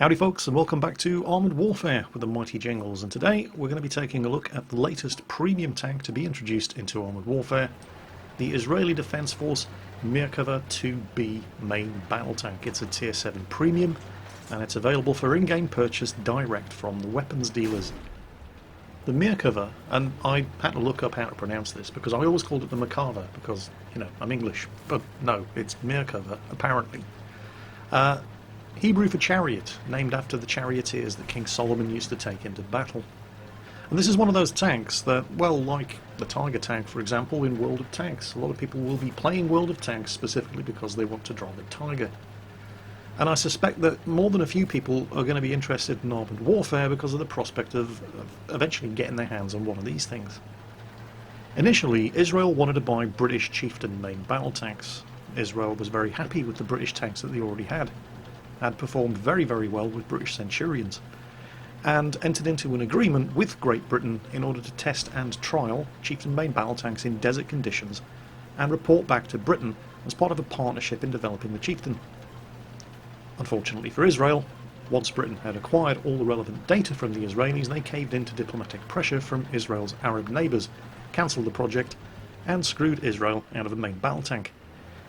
Howdy folks, and welcome back to Armoured Warfare with the mighty Jingles, and today we're going to be taking a look at the latest premium tank to be introduced into Armoured Warfare, the Israeli Defense Force Merkava IIB main battle tank. It's a tier 7 premium and it's available for in-game purchase direct from the weapons dealers. The Merkava, and I had to look up how to pronounce this because I always called it the Merkava because, you know, I'm English, but no, it's Merkava apparently. Hebrew for chariot, named after the charioteers that King Solomon used to take into battle. And this is one of those tanks that, well, like the Tiger tank for example in World of Tanks, a lot of people will be playing World of Tanks specifically because they want to drive a Tiger. And I suspect that more than a few people are going to be interested in Armoured Warfare because of the prospect of eventually getting their hands on one of these things. Initially, Israel wanted to buy British Chieftain main battle tanks. Israel was very happy with the British tanks that they already had performed very well with British Centurions, and entered into an agreement with Great Britain in order to test and trial Chieftain main battle tanks in desert conditions and report back to Britain as part of a partnership in developing the Chieftain. Unfortunately for Israel, once Britain had acquired all the relevant data from the Israelis, they caved into diplomatic pressure from Israel's Arab neighbours, cancelled the project, and screwed Israel out of a main battle tank,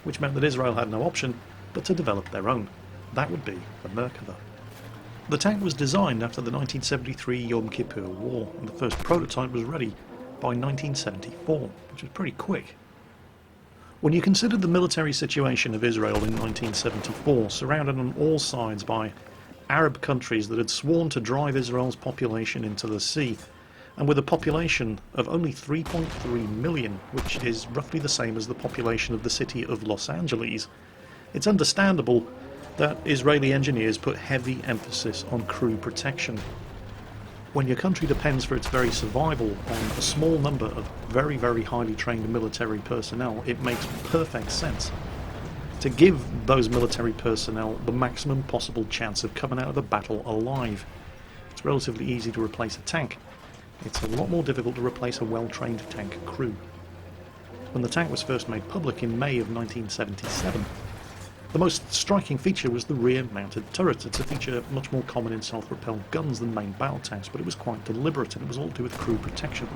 which meant that Israel had no option but to develop their own. That would be the Merkava. The tank was designed after the 1973 Yom Kippur War, and the first prototype was ready by 1974, which was pretty quick. When you consider the military situation of Israel in 1974, surrounded on all sides by Arab countries that had sworn to drive Israel's population into the sea, and with a population of only 3.3 million, which is roughly the same as the population of the city of Los Angeles, it's understandable that Israeli engineers put heavy emphasis on crew protection. When your country depends for its very survival on a small number of very highly trained military personnel, it makes perfect sense to give those military personnel the maximum possible chance of coming out of the battle alive. It's relatively easy to replace a tank. It's a lot more difficult to replace a well-trained tank crew. When the tank was first made public in May of 1977, the most striking feature was the rear-mounted turret. It's a feature much more common in self-propelled guns than main battle tanks, but it was quite deliberate, and it was all to do with crew protection,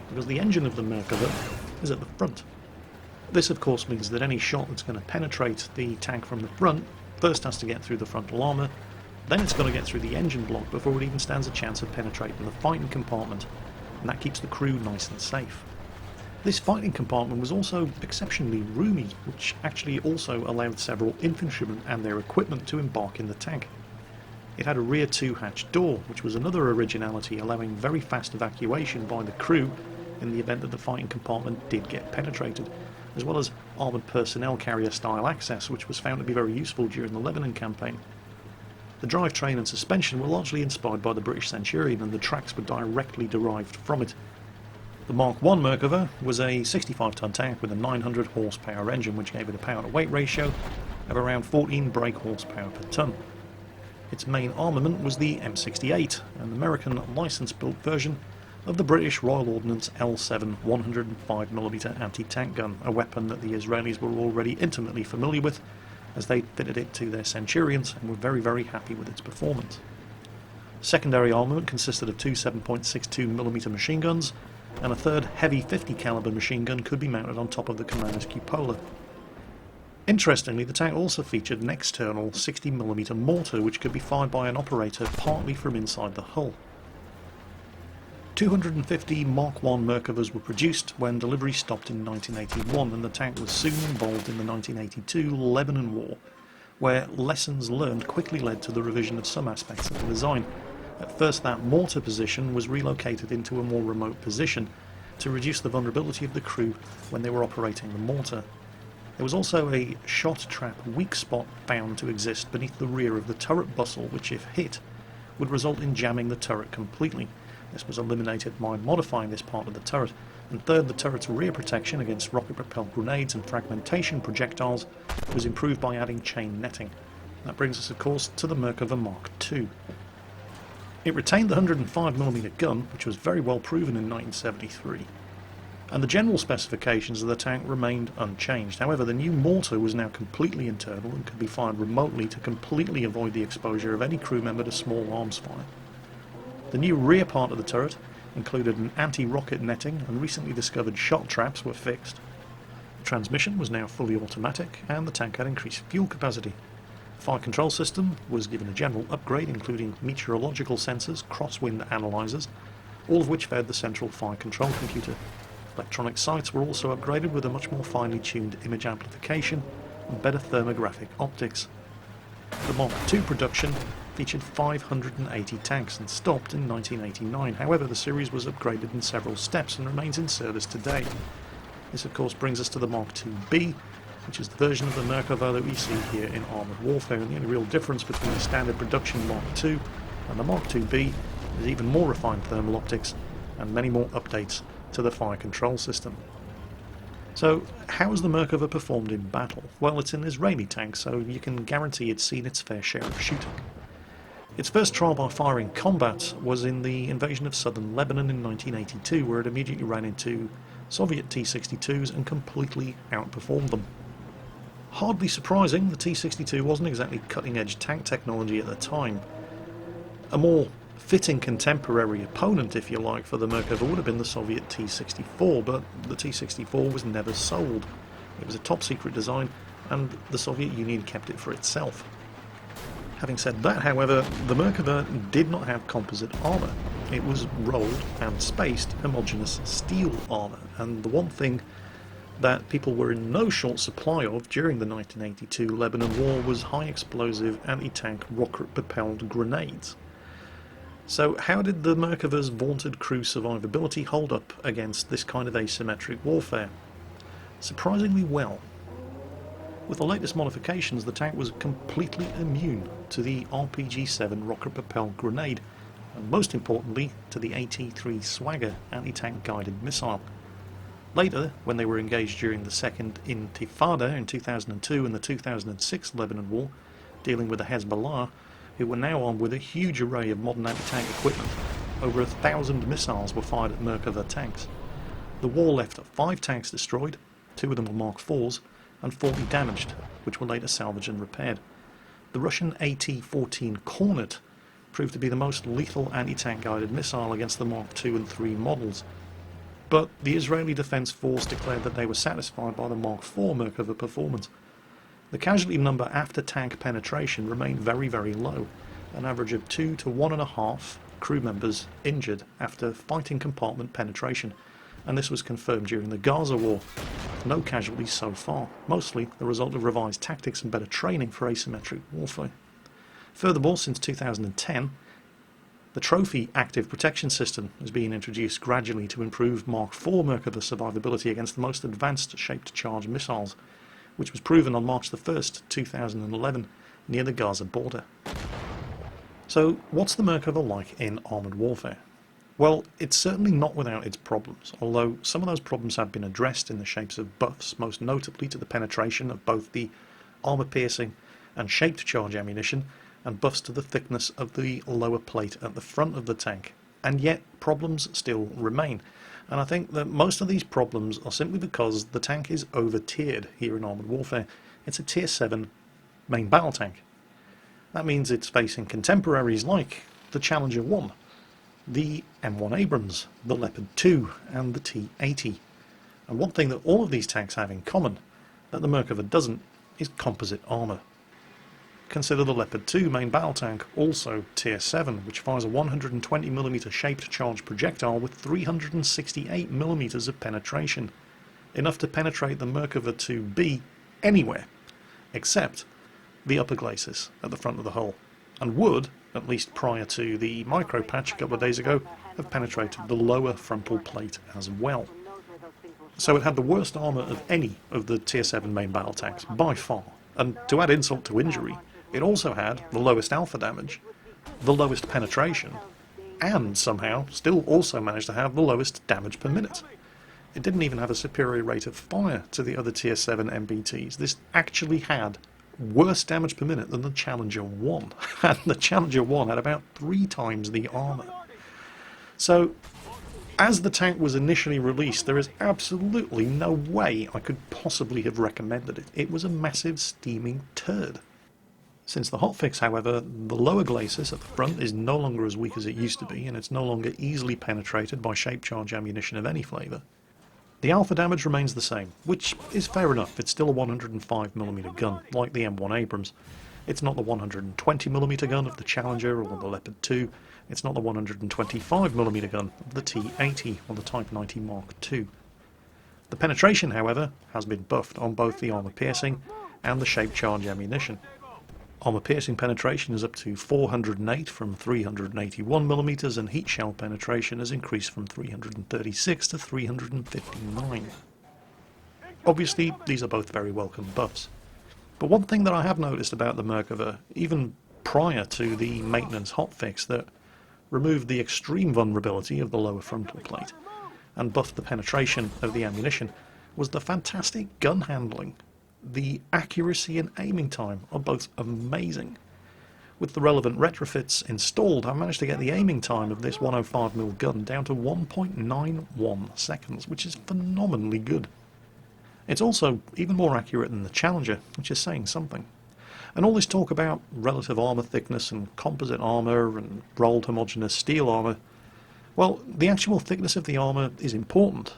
because the engine of the Merkava is at the front. This of course means that any shot that's going to penetrate the tank from the front first has to get through the frontal armour, then it's got to get through the engine block before it even stands a chance of penetrating the fighting compartment, and that keeps the crew nice and safe. This fighting compartment was also exceptionally roomy, which actually also allowed several infantrymen and their equipment to embark in the tank. It had a rear 2-hatch door, which was another originality, allowing very fast evacuation by the crew in the event that the fighting compartment did get penetrated, as well as armoured personnel carrier style access, which was found to be very useful during the Lebanon campaign. The drivetrain and suspension were largely inspired by the British Centurion, and the tracks were directly derived from it. The Mark I Merkava was a 65-ton tank with a 900 horsepower engine, which gave it a power-to-weight ratio of around 14 brake horsepower per ton. Its main armament was the M68, an American license-built version of the British Royal Ordnance L7 105mm anti-tank gun, a weapon that the Israelis were already intimately familiar with as they fitted it to their Centurions and were very happy with its performance. Secondary armament consisted of two 7.62mm machine guns, and a third heavy 50 caliber machine gun could be mounted on top of the commander's cupola. Interestingly, the tank also featured an external 60mm mortar which could be fired by an operator partly from inside the hull. 250 Mark I Merkavas were produced when delivery stopped in 1981, and the tank was soon involved in the 1982 Lebanon War, where lessons learned quickly led to the revision of some aspects of the design. At first, that mortar position was relocated into a more remote position to reduce the vulnerability of the crew when they were operating the mortar. There was also a shot trap weak spot found to exist beneath the rear of the turret bustle, which if hit would result in jamming the turret completely. This was eliminated by modifying this part of the turret. And third, the turret's rear protection against rocket-propelled grenades and fragmentation projectiles was improved by adding chain netting. That brings us of course to the Merkava Mark II. It retained the 105mm gun, which was very well proven in 1973. and the general specifications of the tank remained unchanged. However, the new mortar was now completely internal and could be fired remotely to completely avoid the exposure of any crew member to small arms fire. The new rear part of the turret included an anti-rocket netting, and recently discovered shot traps were fixed. The transmission was now fully automatic, and the tank had increased fuel capacity. The fire control system was given a general upgrade, including meteorological sensors, crosswind analyzers, all of which fed the central fire control computer. Electronic sights were also upgraded with a much more finely tuned image amplification and better thermographic optics. The Mark II production featured 580 tanks and stopped in 1989. However, the series was upgraded in several steps and remains in service today. This of course brings us to the Mark IIB, which is the version of the Merkava that we see here in Armoured Warfare, and the only real difference between the standard production Mark II and the Mark IIB is even more refined thermal optics and many more updates to the fire control system. So, how has the Merkava performed in battle? Well, it's an Israeli tank, so you can guarantee it's seen its fair share of shooting. Its first trial by fire in combat was in the invasion of southern Lebanon in 1982, where it immediately ran into Soviet T-62s and completely outperformed them. Hardly surprising, the T-62 wasn't exactly cutting-edge tank technology at the time. A more fitting contemporary opponent, if you like, for the Merkava would have been the Soviet T-64, but the T-64 was never sold. It was a top-secret design, and the Soviet Union kept it for itself. Having said that, however, the Merkava did not have composite armor. It was rolled and spaced homogeneous steel armor, and the one thing that people were in no short supply of during the 1982 Lebanon War was high-explosive anti-tank rocket-propelled grenades. So how did the Merkava's vaunted crew survivability hold up against this kind of asymmetric warfare? Surprisingly well. With the latest modifications, the tank was completely immune to the RPG-7 rocket-propelled grenade, and most importantly to the AT-3 Swagger anti-tank guided missile. Later, when they were engaged during the Second Intifada in 2002 and the 2006 Lebanon War, dealing with the Hezbollah, who were now armed with a huge array of modern anti-tank equipment, over 1,000 missiles were fired at Merkava tanks. The war left 5 tanks destroyed, 2 of them were Mark IVs, and 40 damaged, which were later salvaged and repaired. The Russian AT-14 Kornet proved to be the most lethal anti-tank guided missile against the Mark II and III models. But the Israeli Defense Force declared that they were satisfied by the Mark IV Merkava performance. The casualty number after tank penetration remained very, very low, an average of 2 to 1.5 crew members injured after fighting compartment penetration, and this was confirmed during the Gaza War. No casualties so far, mostly the result of revised tactics and better training for asymmetric warfare. Furthermore, since 2010, the Trophy Active Protection System is being introduced gradually to improve Mark IV Merkava survivability against the most advanced shaped-charge missiles, which was proven on March 1st, 2011, near the Gaza border. So, what's the Merkava like in armoured warfare? Well, it's certainly not without its problems, although some of those problems have been addressed in the shapes of buffs, most notably to the penetration of both the armour-piercing and shaped-charge ammunition, and buffs to the thickness of the lower plate at the front of the tank. And yet, problems still remain. And I think that most of these problems are simply because the tank is over-tiered here in armoured warfare. It's a Tier 7 main battle tank. That means it's facing contemporaries like the Challenger 1, the M1 Abrams, the Leopard 2 and the T-80. And one thing that all of these tanks have in common, that the Merkava doesn't, is composite armour. Consider the Leopard 2 main battle tank, also Tier 7, which fires a 120mm shaped charge projectile with 368mm of penetration, enough to penetrate the Merkava IIB anywhere, except the upper glacis at the front of the hull, and would, at least prior to the micro patch a couple of days ago, have penetrated the lower frontal plate as well. So it had the worst armour of any of the Tier 7 main battle tanks, by far, and to add insult to injury, it also had the lowest alpha damage, the lowest penetration, and somehow still also managed to have the lowest damage per minute. It didn't even have a superior rate of fire to the other Tier 7 MBTs. This actually had worse damage per minute than the Challenger 1, and the Challenger 1 had about 3 times the armour. So, As the tank was initially released, there is absolutely no way I could possibly have recommended it. It was a massive steaming turd. Since the hotfix, however, the lower glacis at the front is no longer as weak as it used to be, and it's no longer easily penetrated by shape charge ammunition of any flavour. The alpha damage remains the same, which is fair enough. It's still a 105mm gun, like the M1 Abrams. It's not the 120mm gun of the Challenger or the Leopard 2. It's not the 125mm gun of the T80 or the Type 90 Mark II. The penetration, however, has been buffed on both the armour piercing and the shape charge ammunition. Armour piercing penetration is up to 408 from 381mm, and heat shell penetration has increased from 336 to 359. Obviously, these are both very welcome buffs. But one thing that I have noticed about the Merkava, even prior to the maintenance hotfix that removed the extreme vulnerability of the lower frontal plate and buffed the penetration of the ammunition, was the fantastic gun handling. The accuracy and aiming time are both amazing. With the relevant retrofits installed, I've managed to get the aiming time of this 105mm gun down to 1.91 seconds, which is phenomenally good. It's also even more accurate than the Challenger, which is saying something. And all this talk about relative armour thickness and composite armour and rolled homogeneous steel armour, well, the actual thickness of the armour is important,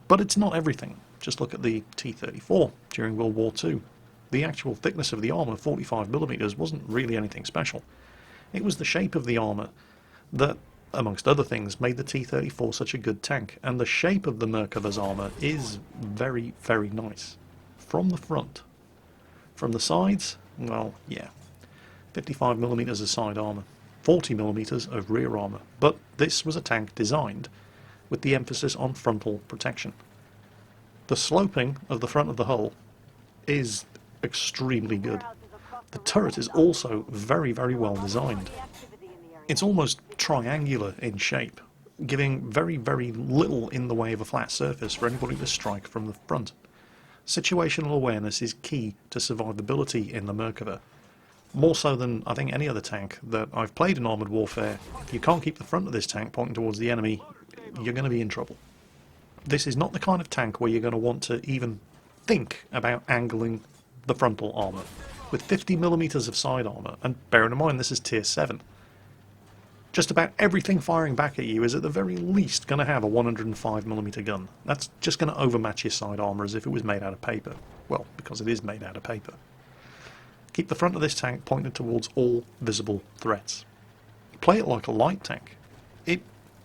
but it's not everything. Just look at the T-34 during World War II. The actual thickness of the armour, 45mm, wasn't really anything special. It was the shape of the armour that, amongst other things, made the T-34 such a good tank, and the shape of the Merkava's armour is very, very nice. From the front. From the sides, well, yeah. 55mm of side armour, 40mm of rear armour, but this was a tank designed with the emphasis on frontal protection. The sloping of the front of the hull is extremely good. The turret is also very, very well designed. It's almost triangular in shape, giving very, very little in the way of a flat surface for anybody to strike from the front. Situational awareness is key to survivability in the Merkava. More so than, I think, any other tank that I've played in Armoured Warfare. If you can't keep the front of this tank pointing towards the enemy, you're going to be in trouble. This is not the kind of tank where you're going to want to even think about angling the frontal armour. With 50mm of side armour, and bearing in mind this is tier 7, just about everything firing back at you is at the very least going to have a 105mm gun. That's just going to overmatch your side armour as if it was made out of paper. Well, because it is made out of paper. Keep the front of this tank pointed towards all visible threats. Play it like a light tank. It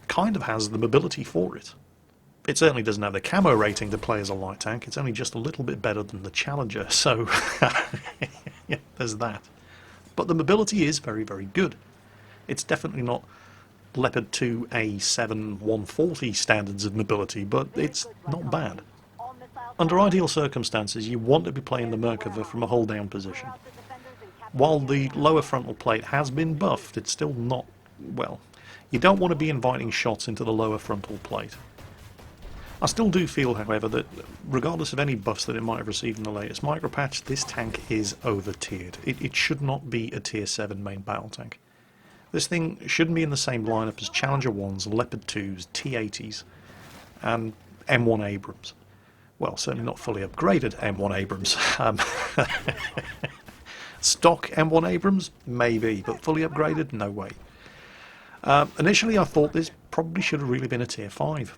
kind of has the mobility for it. It certainly doesn't have the camo rating to play as a light tank. It's only just a little bit better than the Challenger, so yeah, there's that. But the mobility is very, very good. It's definitely not Leopard 2 A7 140 standards of mobility, but it's not bad. Under ideal circumstances, you want to be playing the Merkava from a hold-down position. While the lower frontal plate has been buffed, it's still not, well, you don't want to be inviting shots into the lower frontal plate. I still do feel, however, that regardless of any buffs that it might have received in the latest micropatch, this tank is over-tiered. It should not be a tier 7 main battle tank. This thing shouldn't be in the same lineup as Challenger 1s, Leopard 2s, T80s, and M1 Abrams. Well, certainly not fully upgraded M1 Abrams. Stock M1 Abrams? Maybe, but fully upgraded? No way. Initially I thought this probably should have really been a tier 5.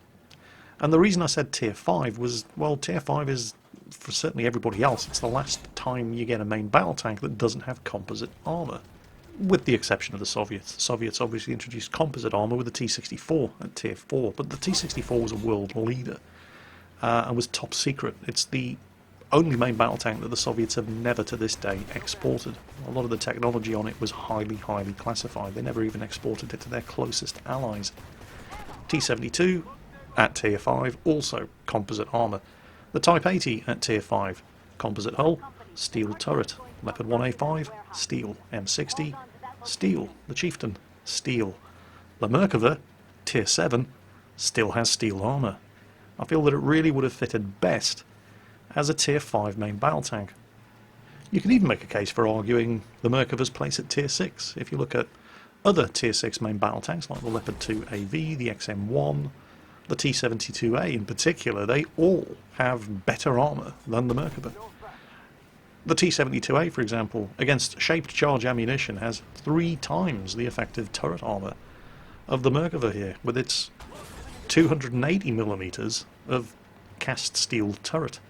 And the reason I said tier 5 was, well, tier 5 is, for certainly everybody else, it's the last time you get a main battle tank that doesn't have composite armour. With the exception of the Soviets. The Soviets obviously introduced composite armour with the T-64 at tier 4, but the T-64 was a world leader and was top secret. It's the only main battle tank that the Soviets have never to this day exported. A lot of the technology on it was highly, highly classified. They never even exported it to their closest allies. T-72 at tier 5, also composite armour. The Type 80 at tier 5, composite hull, steel turret. Leopard 1A5, steel. M60, steel. The Chieftain, steel. The Merkava, tier 7, still has steel armour. I feel that it really would have fitted best as a tier 5 main battle tank. You can even make a case for arguing the Merkava's place at tier 6. If you look at other tier 6 main battle tanks like the Leopard 2 AV, the XM1, the T-72A in particular, they all have better armour than the Merkava. The T-72A, for example, against shaped charge ammunition has 3 times the effective turret armour of the Merkava here, with its 280mm of cast steel turret.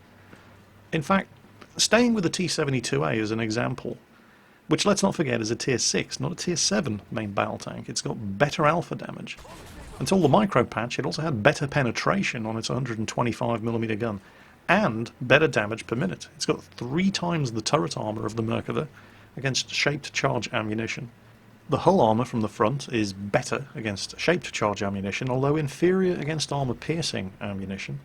In fact, staying with the T-72A as an example, which let's not forget is a tier 6, not a tier 7 main battle tank, it's got better alpha damage. Until the micro patch, it also had better penetration on its 125mm gun, and better damage per minute. It's got 3 times the turret armour of the Merkava against shaped charge ammunition. The hull armour from the front is better against shaped charge ammunition, although inferior against armour-piercing ammunition.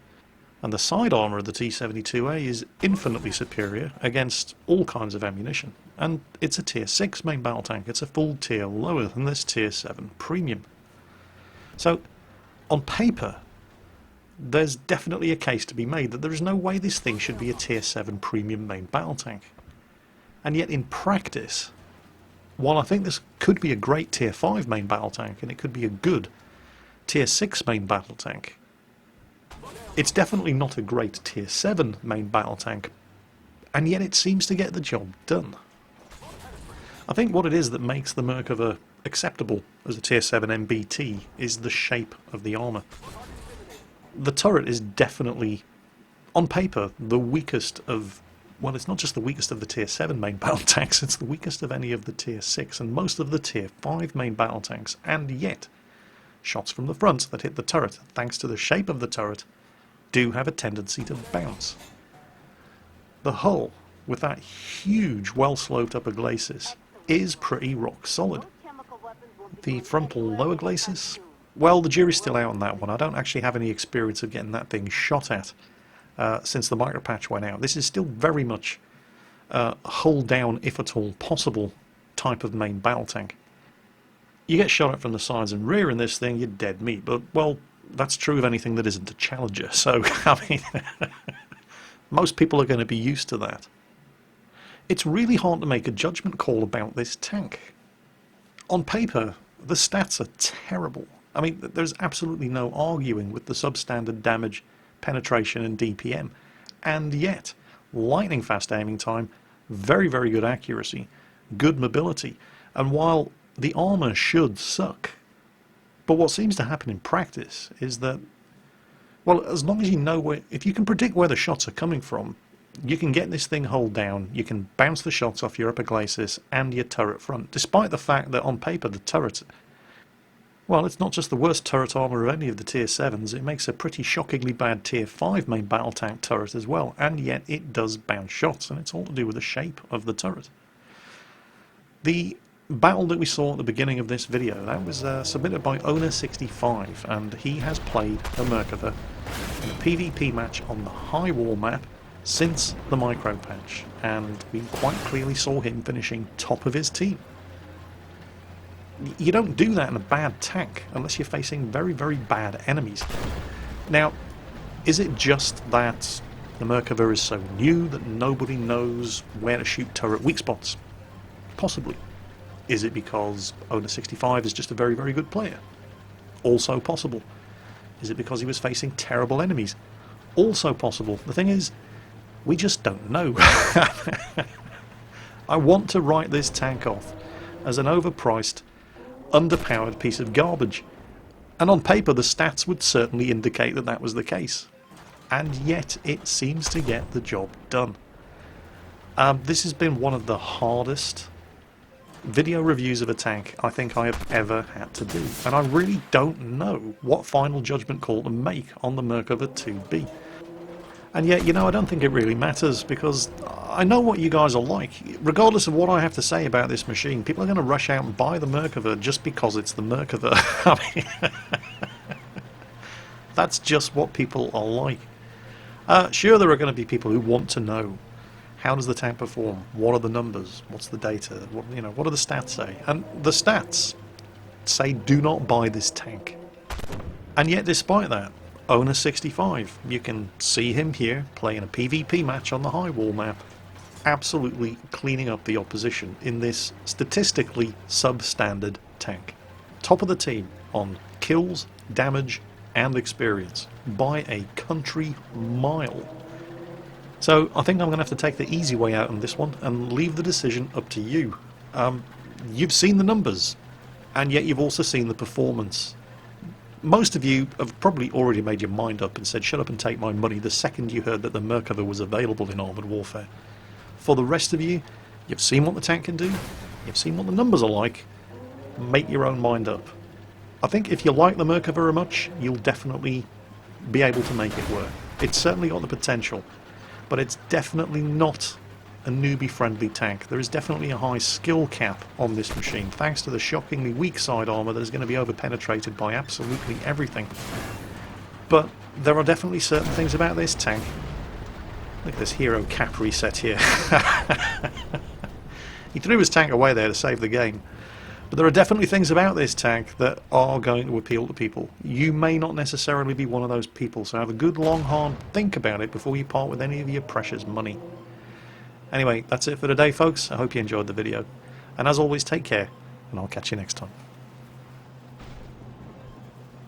And the side armour of the T-72A is infinitely superior against all kinds of ammunition. And it's a tier 6 main battle tank, it's a full tier lower than this tier 7 premium. So, on paper, there's definitely a case to be made that there is no way this thing should be a tier 7 premium main battle tank. And yet in practice, while I think this could be a great tier 5 main battle tank, and it could be a good tier 6 main battle tank, it's definitely not a great tier 7 main battle tank, and yet it seems to get the job done. I think what it is that makes the Merkava acceptable as a tier 7 MBT is the shape of the armour. The turret is definitely, on paper, the weakest of, well, it's not just the weakest of the tier 7 main battle tanks, it's the weakest of any of the tier 6 and most of the tier 5 main battle tanks, and yet shots from the front that hit the turret, thanks to the shape of the turret, do have a tendency to bounce. The hull, with that huge well-sloped upper glacis, is pretty rock solid. The frontal lower glacis, well, the jury's still out on that one. I don't actually have any experience of getting that thing shot at since the micro patch went out. This is still very much hull down, if at all possible, type of main battle tank. You get shot at from the sides and rear in this thing, you're dead meat, but, well, that's true of anything that isn't a Challenger, so, I mean, most people are going to be used to that. It's really hard to make a judgment call about this tank. On paper, the stats are terrible. I mean, there's absolutely no arguing with the substandard damage, penetration and DPM, and yet, lightning fast aiming time, very, very good accuracy, good mobility, and while the armour should suck, but what seems to happen in practice is that, well, as long as you know where, if you can predict where the shots are coming from, you can get this thing hull down, you can bounce the shots off your upper glacis and your turret front, despite the fact that on paper the turret, well, it's not just the worst turret armour of any of the tier 7s, it makes a pretty shockingly bad tier 5 main battle tank turret as well, and yet it does bounce shots, and it's all to do with the shape of the turret. The battle that we saw at the beginning of this video, that was submitted by Owner65, and he has played the Merkava in a PvP match on the high wall map since the micro patch, and we quite clearly saw him finishing top of his team. You don't do that in a bad tank unless you're facing very, very bad enemies. Now, is it just that the Merkava is so new that nobody knows where to shoot turret weak spots? Possibly. Is it because Owner65 is just a very, very good player? Also possible. Is it because he was facing terrible enemies? Also possible. The thing is, we just don't know. I want to write this tank off as an overpriced, underpowered piece of garbage. And on paper the stats would certainly indicate that that was the case. And yet it seems to get the job done. This has been one of the hardest video reviews of a tank I think I have ever had to do, and I really don't know what final judgment call to make on the Merkava IIB. And yet, you know, I don't think it really matters, because I know what you guys are like. Regardless of what I have to say about this machine, people are going to rush out and buy the Merkava just because it's the Merkava. I mean, that's just what people are like. Sure, there are going to be people who want to know, how does the tank perform? What are the numbers? What's the data? What do the stats say? And the stats say do not buy this tank. And yet, despite that, Owner65, you can see him here playing a PvP match on the high wall map, absolutely cleaning up the opposition in this statistically substandard tank. Top of the team on kills, damage, and experience by a country mile. So I think I'm going to have to take the easy way out on this one and leave the decision up to you. You've seen the numbers, and yet you've also seen the performance. Most of you have probably already made your mind up and said shut up and take my money the second you heard that the Merkava was available in Armoured Warfare. For the rest of you, you've seen what the tank can do, you've seen what the numbers are like, make your own mind up. I think if you like the Merkava much, you'll definitely be able to make it work. It's certainly got the potential, but it's definitely not a newbie-friendly tank. There is definitely a high skill cap on this machine, thanks to the shockingly weak side armour that is going to be over-penetrated by absolutely everything. But there are definitely certain things about this tank. Look at this hero cap reset here. He threw his tank away there to save the game. But there are definitely things about this tank that are going to appeal to people. You may not necessarily be one of those people, so have a good long hard think about it before you part with any of your precious money. Anyway, that's it for today, folks. I hope you enjoyed the video. And as always, take care, and I'll catch you next time.